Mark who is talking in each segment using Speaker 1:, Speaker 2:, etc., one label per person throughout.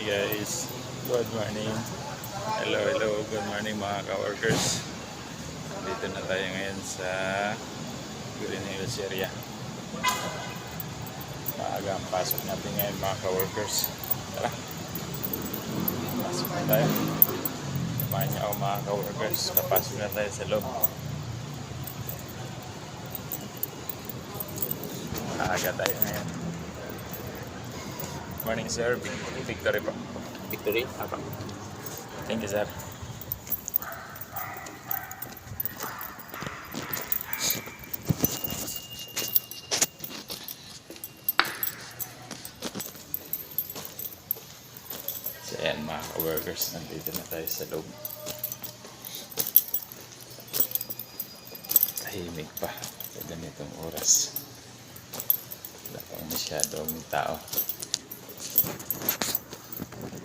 Speaker 1: Guys, good morning. Hello, good morning mga ka-workers. Dito na tayo ngayon sa Green Hills area. Maaga ang pasok natin ngayon mga ka-workers. Tara, pasok na tayo. Samahan niyo ako mga ka-workers. Papasok na tayo sa loob. Maaga tayo ngayon. Morning sir, Victory po.
Speaker 2: Victory? Apa?
Speaker 1: Thank you sir. So ayan mga ka-workers, nandito na tayo sa loob. Tahimik pa sa ganitong oras. Wala pang masyadong tao.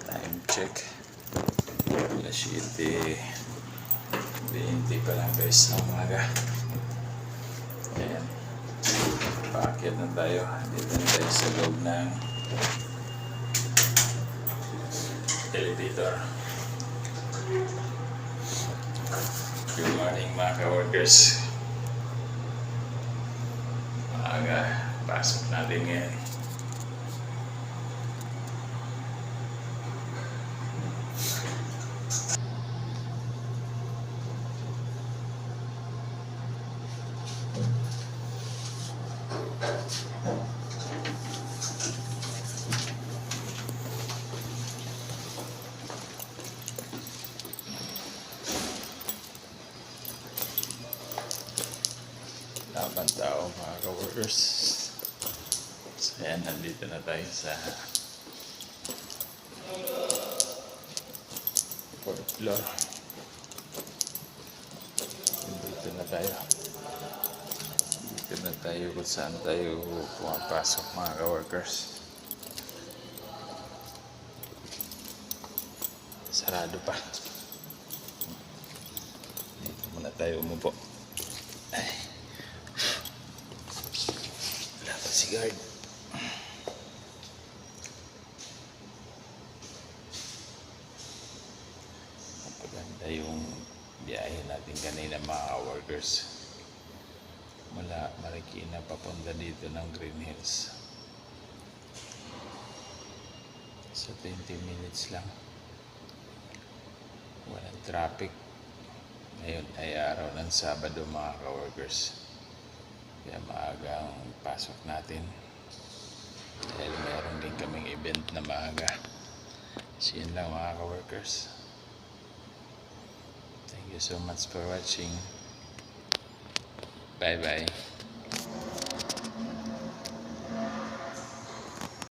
Speaker 1: Time check. Alas 7:20 pa lang guys ng umaga. Ayan. Paakyat na tayo. Dito na tayo sa loob ng elevator. Good morning mga ka-workers. Maaga. Pasok natin ngayon. Laban tao mga ka-workers. So yan, nandito na tayo sa 4th floor. Dito na tayo. Dito na tayo kung saan tayo pumapasok mga ka-workers. Sarado pa. Dito muna tayo umupo. Ay. Wala pa si guard. Napaganda yung biyahe natin kanina mga workers. Mula Marikina papunta dito ng Green Hills. So 20 minutes lang. Walang traffic. Ngayon ay araw ng Sabado mga ka-workers. Kaya maaga ang pasok natin. Dahil meron din kaming event na maaga. So yun lang mga ka-workers. Thank you so much for watching. Bye bye.